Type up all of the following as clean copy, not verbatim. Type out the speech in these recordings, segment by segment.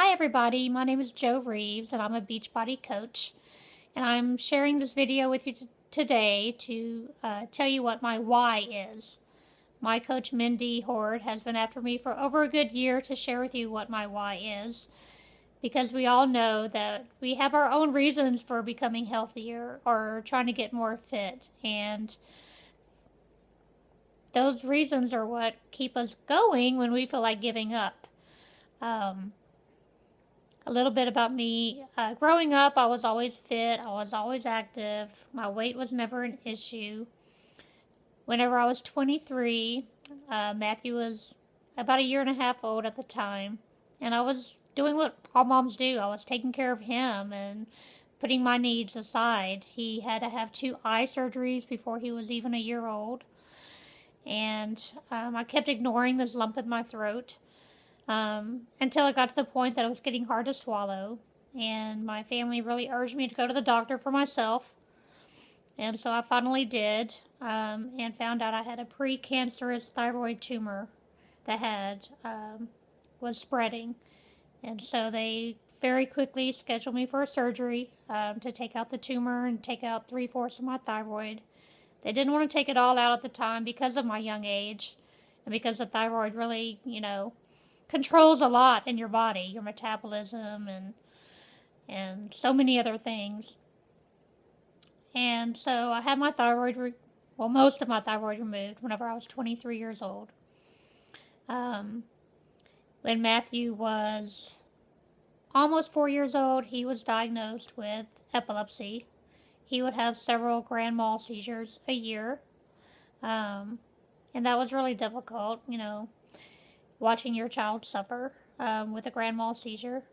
Hi everybody, my name is Jo Reeves and I'm a Beachbody coach, and I'm sharing this video with you today to tell you what my why is. My coach Mindy Horde has been after me for over a good year to share with you what my why is, because we all know that we have our own reasons for becoming healthier or trying to get more fit, and those reasons are what keep us going when we feel like giving up. A little bit about me. Growing up, I was always fit. I was always active. My weight was never an issue. Whenever I was 23, Matthew was about a year and a half old at the time, and I was doing what all moms do. I was taking care of him and putting my needs aside. He had to have 2 eye surgeries before he was even a year old, and I kept ignoring this lump in my throat. Until it got to the point that it was getting hard to swallow, and my family really urged me to go to the doctor for myself, and so I finally did, and found out I had a precancerous thyroid tumor that was spreading, and so they very quickly scheduled me for a surgery to take out the tumor and take out 3/4 of my thyroid. They didn't want to take it all out at the time because of my young age, and because the thyroid really, controls a lot in your body, your metabolism and so many other things. And so I had my most of my thyroid removed whenever I was 23 years old. When Matthew was almost 4 years old, he was diagnosed with epilepsy. He would have several grand mal seizures a year. And that was really difficult, watching your child suffer with a grand mal seizure.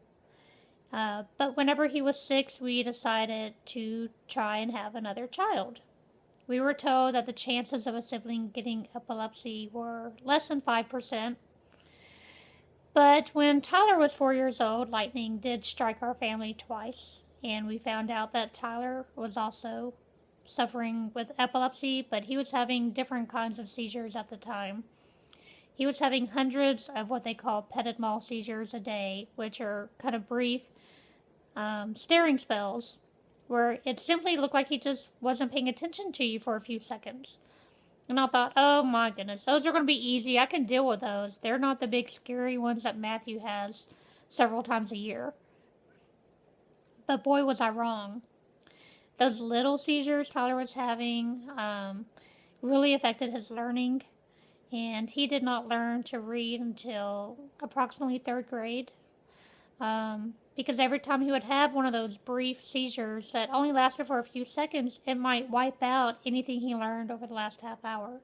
But whenever he was 6, we decided to try and have another child. We were told that the chances of a sibling getting epilepsy were less than 5%. But when Tyler was 4 years old, lightning did strike our family twice, and we found out that Tyler was also suffering with epilepsy, but he was having different kinds of seizures at the time. He was having hundreds of what they call petit mal seizures a day, which are kind of brief staring spells, where it simply looked like he just wasn't paying attention to you for a few seconds. And I thought, oh my goodness, those are going to be easy. I can deal with those. They're not the big scary ones that Matthew has several times a year. But boy, was I wrong. Those little seizures Tyler was having really affected his learning. And he did not learn to read until approximately 3rd grade. Because every time he would have one of those brief seizures that only lasted for a few seconds, it might wipe out anything he learned over the last half hour.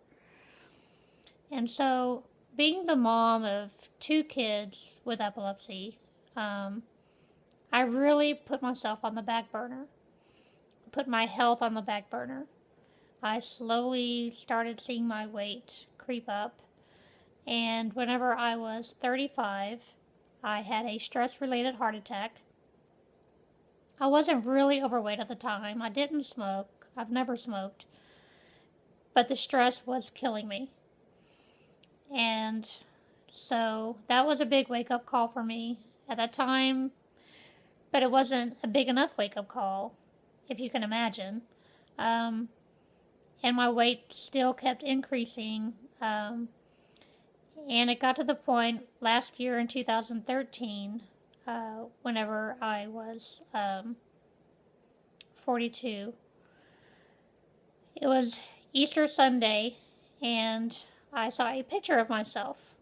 And so, being the mom of 2 kids with epilepsy, I really put myself on the back burner. Put my health on the back burner. I slowly started seeing my weight creep up, and whenever I was 35, I had a stress-related heart attack. I wasn't really overweight at the time. I didn't smoke. I've never smoked. But the stress was killing me. And so that was a big wake-up call for me at that time, but it wasn't a big enough wake-up call, if you can imagine. And my weight still kept increasing. And it got to the point last year in 2013, whenever I was 42. It was Easter Sunday, and I saw a picture of myself.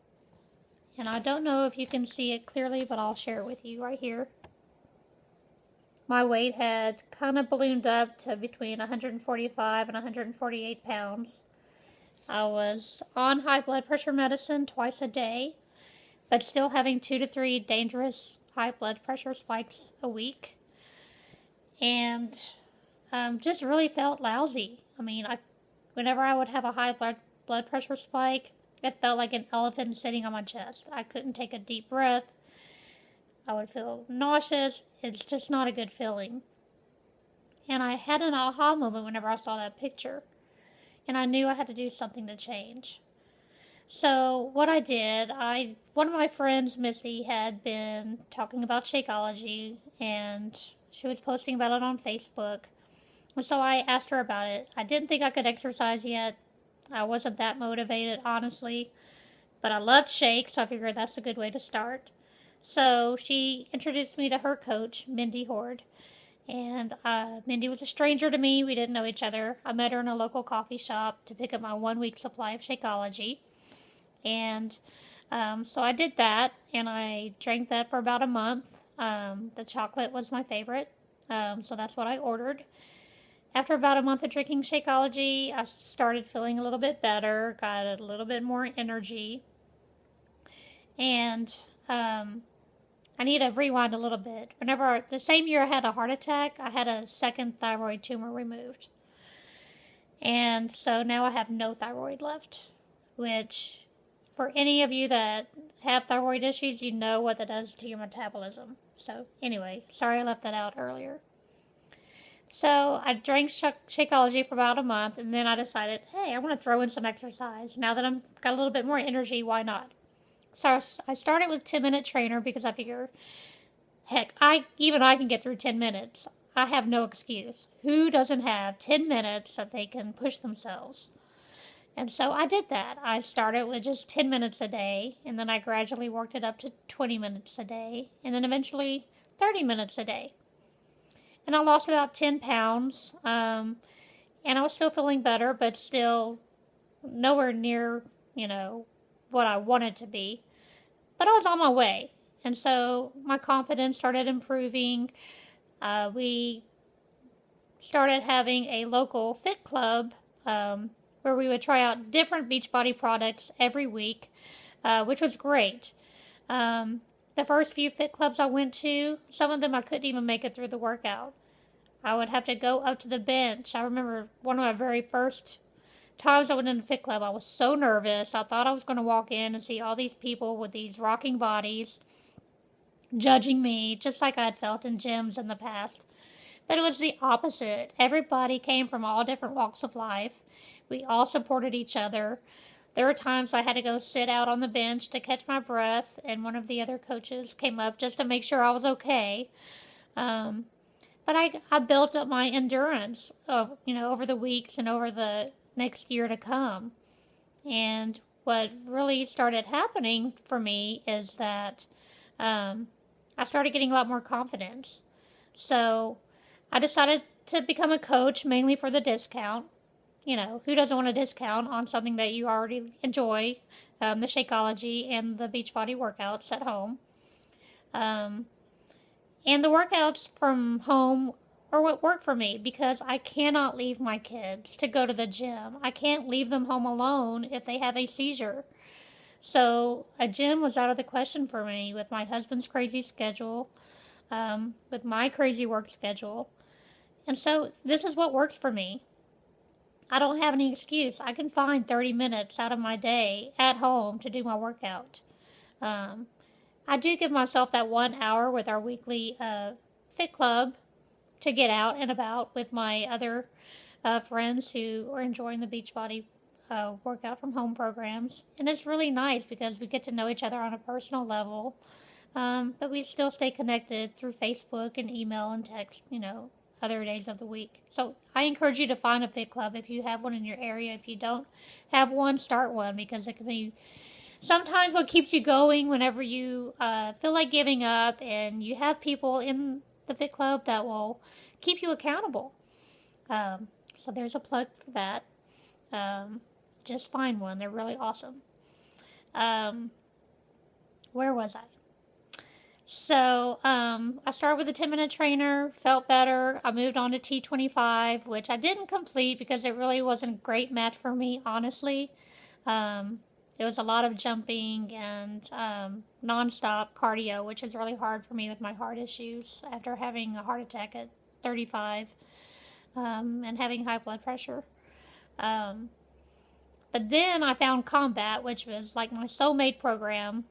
And I don't know if you can see it clearly, but I'll share it with you right here. My weight had kind of ballooned up to between 145 and 148 pounds. I was on high blood pressure medicine twice a day, but still having 2 to 3 dangerous high blood pressure spikes a week. And just really felt lousy. I mean, whenever I would have a high blood pressure spike, it felt like an elephant sitting on my chest. I couldn't take a deep breath. I would feel nauseous. It's just not a good feeling. And I had an aha moment whenever I saw that picture. And I knew I had to do something to change. So what I did, one of my friends, Misty, had been talking about Shakeology, and she was posting about it on Facebook. And so I asked her about it. I didn't think I could exercise yet. I wasn't that motivated, honestly, but I loved shake, so I figured that's a good way to start. So she introduced me to her coach, Mindy Horde. And Mindy was a stranger to me. We didn't know each other. I met her in a local coffee shop to pick up my 1 week supply of Shakeology. And so I did that, and I drank that for about a month. The chocolate was my favorite, so that's what I ordered. After about a month of drinking Shakeology, I started feeling a little bit better, got a little bit more energy, and I need to rewind a little bit. The same year I had a heart attack, I had a second thyroid tumor removed. And so now I have no thyroid left, which, for any of you that have thyroid issues, you know what that does to your metabolism. So anyway, sorry I left that out earlier. So I drank Shakeology for about a month, and then I decided, hey, I want to throw in some exercise. Now that I've got a little bit more energy, why not? So I started with 10-minute trainer because I figure, heck, I can get through 10 minutes. I have no excuse. Who doesn't have 10 minutes that they can push themselves? And so I did that. I started with just 10 minutes a day, and then I gradually worked it up to 20 minutes a day, and then eventually 30 minutes a day. And I lost about 10 pounds, and I was still feeling better, but still nowhere near, what I wanted to be. But I was on my way, and so my confidence started improving. We started having a local fit club where we would try out different Beachbody products every week, which was great. The first few fit clubs I went to, some of them I couldn't even make it through the workout. I would have to go up to the bench. I remember one of my very first times I went in a fit club, I was so nervous. I thought I was going to walk in and see all these people with these rocking bodies judging me, just like I had felt in gyms in the past. But it was the opposite. Everybody came from all different walks of life. We all supported each other. There were times I had to go sit out on the bench to catch my breath, and one of the other coaches came up just to make sure I was okay. But I built up my endurance over the weeks and over the next year to come. And what really started happening for me is that I started getting a lot more confidence. So I decided to become a coach mainly for the discount. Who doesn't want a discount on something that you already enjoy, the Shakeology and the Beachbody workouts at home. And the workouts from home are what work for me because I cannot leave my kids to go to the gym. I can't leave them home alone if they have a seizure. So a gym was out of the question for me with my husband's crazy schedule, with my crazy work schedule. And so this is what works for me. I don't have any excuse. I can find 30 minutes out of my day at home to do my workout. I do give myself that 1 hour with our weekly fit club to get out and about with my other friends who are enjoying the Beachbody workout from home programs. And it's really nice because we get to know each other on a personal level. But we still stay connected through Facebook and email and text, other days of the week. So I encourage you to find a fit club if you have one in your area. If you don't have one, start one because it can be sometimes what keeps you going whenever you feel like giving up, and you have people in the fit club that will keep you accountable. So there's a plug for that. Just find one. They're really awesome. Where was I? So I started with a 10-minute trainer, felt better. I moved on to T25, which I didn't complete because it really wasn't a great match for me, honestly. It was a lot of jumping and nonstop cardio, which is really hard for me with my heart issues after having a heart attack at 35 and having high blood pressure. But then I found Combat, which was like my soulmate program,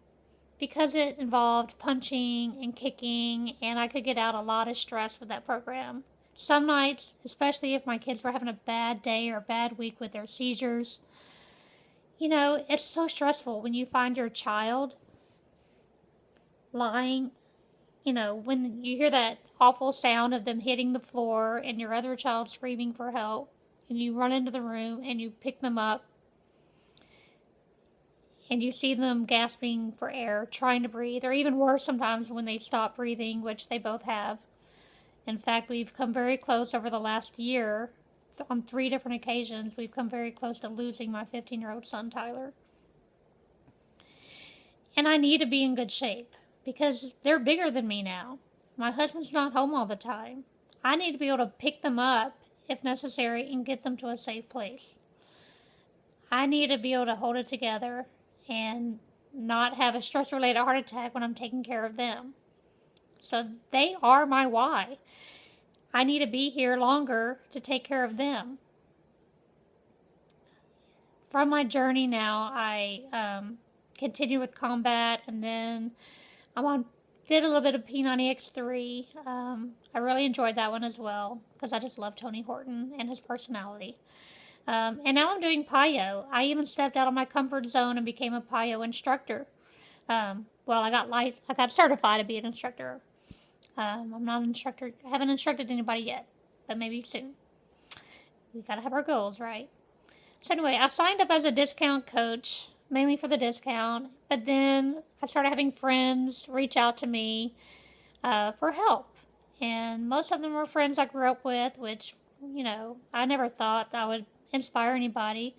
because it involved punching and kicking, and I could get out a lot of stress with that program. Some nights, especially if my kids were having a bad day or a bad week with their seizures, You know, it's so stressful when you find your child lying, you know, when you hear that awful sound of them hitting the floor and your other child screaming for help, and you run into the room and you pick them up and you see them gasping for air, trying to breathe, or even worse sometimes when they stop breathing, which they both have. In fact, we've come very close over the last year. On 3 different occasions, we've come very close to losing my 15-year-old son, Tyler. And I need to be in good shape because they're bigger than me now. My husband's not home all the time. I need to be able to pick them up if necessary and get them to a safe place. I need to be able to hold it together and not have a stress-related heart attack when I'm taking care of them. So they are my why. I need to be here longer to take care of them. From my journey now, I continue with combat, and then did a little bit of P90X3. I really enjoyed that one as well because I just love Tony Horton and his personality. And now I'm doing PiYo. I even stepped out of my comfort zone and became a PiYo instructor. Well, I got certified to be an instructor. I'm not an instructor. I haven't instructed anybody yet, but maybe soon. We gotta have our goals, right? So anyway, I signed up as a discount coach, mainly for the discount, but then I started having friends reach out to me for help. And most of them were friends I grew up with, which, you know, I never thought I would inspire anybody.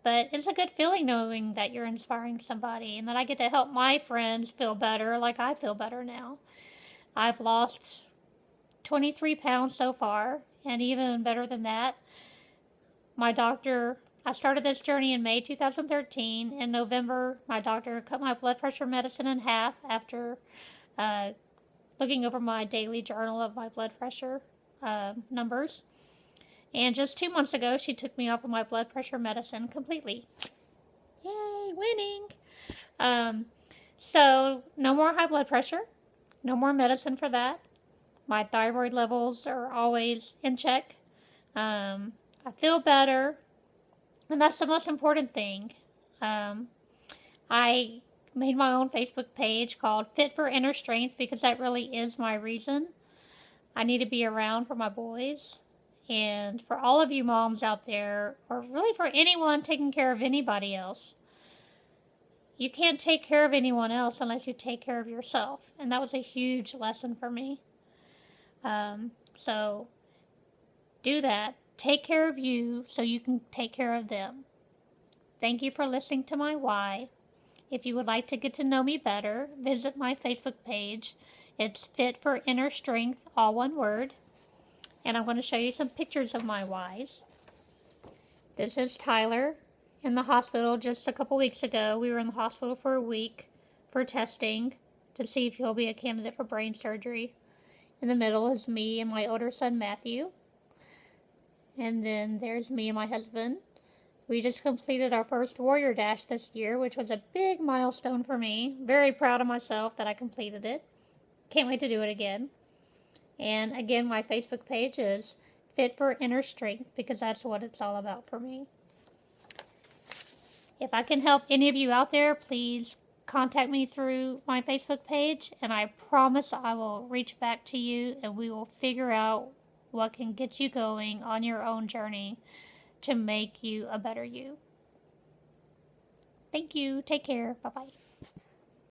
But it's a good feeling knowing that you're inspiring somebody and that I get to help my friends feel better like I feel better now. I've lost 23 pounds so far, and even better than that, I started this journey in May 2013. In November, my doctor cut my blood pressure medicine in half after looking over my daily journal of my blood pressure numbers. And just 2 months ago, she took me off of my blood pressure medicine completely. Yay, winning! So, no more high blood pressure. No more medicine for that. My thyroid levels are always in check. I feel better. And that's the most important thing. I made my own Facebook page called Fit for Inner Strength because that really is my reason. I need to be around for my boys. And for all of you moms out there, or really for anyone taking care of anybody else, you can't take care of anyone else unless you take care of yourself. And that was a huge lesson for me. So do that. Take care of you so you can take care of them. Thank you for listening to my why. If you would like to get to know me better, visit my Facebook page. It's Fit for Inner Strength, all one word. And I'm going to show you some pictures of my whys. This is Tyler in the hospital just a couple weeks ago. We were in the hospital for a week for testing to see if he'll be a candidate for brain surgery. In the middle is me and my older son, Matthew. And then there's me and my husband. We just completed our first Warrior Dash this year, which was a big milestone for me. Very proud of myself that I completed it. Can't wait to do it again. And again, my Facebook page is Fit for Inner Strength because that's what it's all about for me. If I can help any of you out there, please contact me through my Facebook page, and I promise I will reach back to you and we will figure out what can get you going on your own journey to make you a better you. Thank you. Take care. Bye-bye.